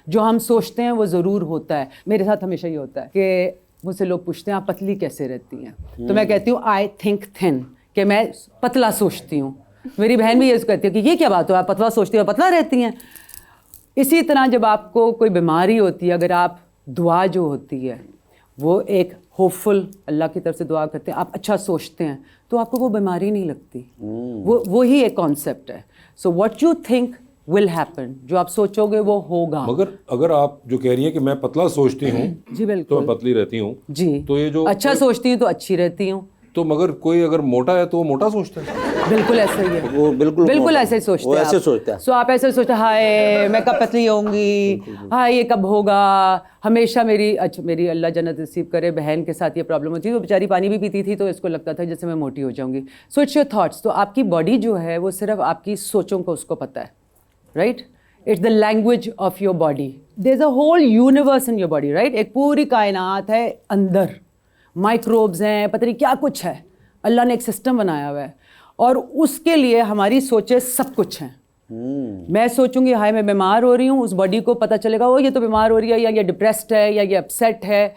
جو ہم سوچتے ہیں وہ ضرور ہوتا ہے. میرے ساتھ ہمیشہ یہ ہوتا ہے کہ مجھ سے لوگ پوچھتے ہیں آپ پتلی کیسے رہتی ہیں, تو میں کہتی ہوں آئی تھنک تھن, کہ میں پتلا سوچتی ہوں. میری بہن بھی یہ کہتی ہے کہ یہ کیا بات ہو, آپ پتلا سوچتی ہو پتلا رہتی ہیں. اسی طرح جب آپ کو کوئی بیماری ہوتی ہے, اگر آپ دعا جو ہوتی ہے وہ ایک ہوپ فل اللہ کی طرف سے دعا کرتے ہیں, آپ اچھا سوچتے ہیں, تو آپ کو وہ بیماری نہیں لگتی. وہی ایک کانسیپٹ ہے. So what you think will happen, جو آپ سوچو گے وہ ہوگا. مگر اگر آپ جو کہہ رہی ہیں کہ میں پتلا سوچتی ہوں جی بالکل, تو میں پتلی رہتی ہوں, جی تو یہ جو اچھا سوچتی ہوں تو اچھی رہتی ہوں. تو مگر کوئی اگر موٹا ہے تو وہ موٹا سوچتا ہے. بالکل ایسا ہی ہے, وہ بالکل ایسے ہی سوچتے وہ ہیں ایسے آپ. سوچتا ہے. سو آپ ایسے سوچتے ہیں ہائے میں کب پتلی ہوں گی, ہائے یہ کب ہوگا. ہمیشہ میری اللہ جنت نصیب کرے بہن کے ساتھ یہ پرابلم ہوتی تھی. وہ بیچاری پانی بھی پیتی تھی تو اس کو لگتا تھا جیسے میں موٹی ہو جاؤں گی. So it's your thoughts. تو آپ کی باڈی جو ہے وہ صرف آپ کی سوچوں کو اس کو پتہ ہے, right. It's the language of your body. There is a whole universe in your body, right. ایک پوری کائنات ہے اندر, مائکروبز ہیں, پتہ نہیں کیا کچھ ہے. اللہ نے ایک سسٹم بنایا ہوا ہے اور اس کے لیے ہماری سوچیں سب کچھ ہیں. میں سوچوں گی ہائے میں بیمار ہو رہی ہوں, اس باڈی کو پتہ چلے گا وہ یہ تو بیمار ہو رہی ہے, یا یہ ڈپریسڈ ہے, یا یہ اپسیٹ ہے,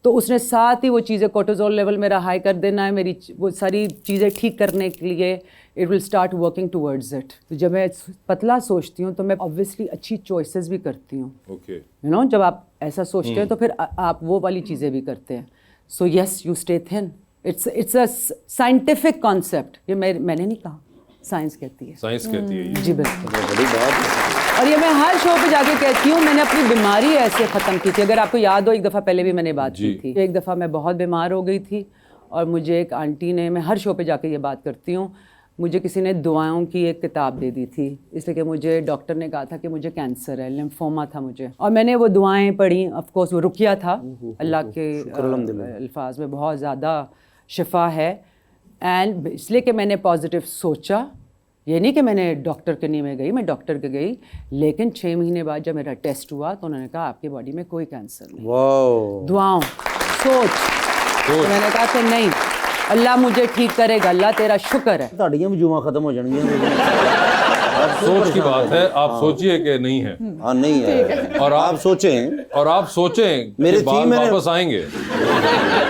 تو اس نے ساتھ ہی وہ چیزیں کورٹیزول لیول میرا ہائی کر دینا ہے. میری وہ ساری چیزیں ٹھیک کرنے کے لیے it will start working towards it. تو جب میں پتلا سوچتی ہوں تو میں آبویسلی اچھی چوائسیز بھی کرتی ہوں. اوکے, یو نو جب آپ ایسا سوچتے ہیں تو پھر آپ وہ والی چیزیں بھی کرتے ہیں. So yes you stay thin. It's a scientific concept. یہ میں نے نہیں کہا, سائنس کہتی ہے. سائنس کہتی ہے. جی بالکل. بڑی بات. اور یہ میں ہر شو پہ جا کے کہتی ہوں, میں نے اپنی بیماری ایسے ختم کی تھی. اگر آپ کو یاد ہو ایک دفعہ پہلے بھی میں نے بات کی تھی. ایک دفعہ میں بہت بیمار ہو گئی تھی اور مجھے ایک آنٹی نے, میں ہر شو پہ جا کے یہ بات کرتی ہوں, مجھے کسی نے دعاؤں کی ایک کتاب دے دی تھی, اس لیے کہ مجھے ڈاکٹر نے کہا تھا کہ مجھے کینسر ہے, لمفوما تھا مجھے. اور میں نے وہ دعائیں پڑھی, آف کورس وہ رقیہ تھا, اللہ کے الفاظ میں بہت زیادہ شفا ہے. اینڈ اس لیے کہ میں نے پازیٹیو سوچا, یہ نہیں کہ میں نے ڈاکٹر کے نہیں میں گئی, میں ڈاکٹر کے گئی, لیکن 6 مہینے بعد جب میرا ٹیسٹ ہوا تو انہوں نے کہا آپ کی باڈی میں کوئی کینسر نہیں. واو. دعاؤں سوچ, تو میں نے کہا کہ نہیں اللہ مجھے ٹھیک کرے گا, اللہ تیرا شکر ہے. تاڑیاں بھی جمعہ ختم ہو جان گیا. سوچ کی بات ہے, آپ سوچیے کہ نہیں ہے. ہاں نہیں ہے, اور آپ سوچیں, اور آپ سوچیں میرے بال واپس آئیں گے.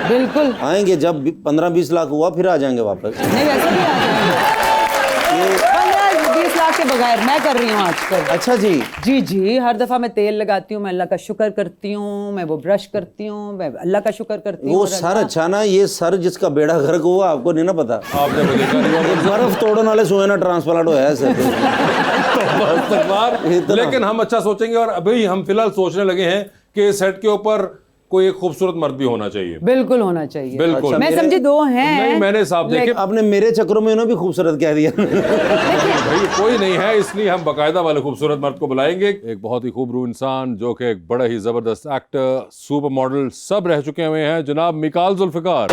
بالکل آئیں گے, جب 15-20 لاکھ ہوا پھر آ جائیں گے واپس. نہیں ویسے بھی آ جائیں گے. 15-20 لاکھ کے بغیر میں کر رہی ہوں آج کل. اچھا جی. جی ہر دفعہ میں تیل لگاتی ہوں, میں اللہ کا شکر کرتی ہوں, میں وہ برش کرتی ہوں, میں اللہ کا شکر کرتی ہوں. وہ سر اچھا نا, یہ سر جس کا بیڑا غرق ہوا آپ کو نہیں نا پتا. آپ نے برف توڑنے والے سوئے نا ٹرانسپلانٹ ہوا ہے سر. لیکن ہم اچھا سوچیں گے. اور ابھی ہم فی الحال سوچنے لگے ہیں کہ سیٹ کے اوپر کوئی ایک خوبصورت مرد بھی ہونا چاہیے. بالکل ہونا چاہیے. بالکل. میں سمجھی 2 ہیں. نہیں میں نے صاحب دیکھے, آپ نے میرے چکروں میں انہوں بھی خوبصورت کہہ دیا. بھائی کوئی نہیں ہے, اس لیے ہم باقاعدہ والے خوبصورت مرد کو بلائیں گے. ایک بہت ہی خوب روح انسان جو کہ ایک بڑا ہی زبردست ایکٹر, سپر ماڈل سب رہ چکے ہوئے ہیں, جناب میکال ذوالفقار.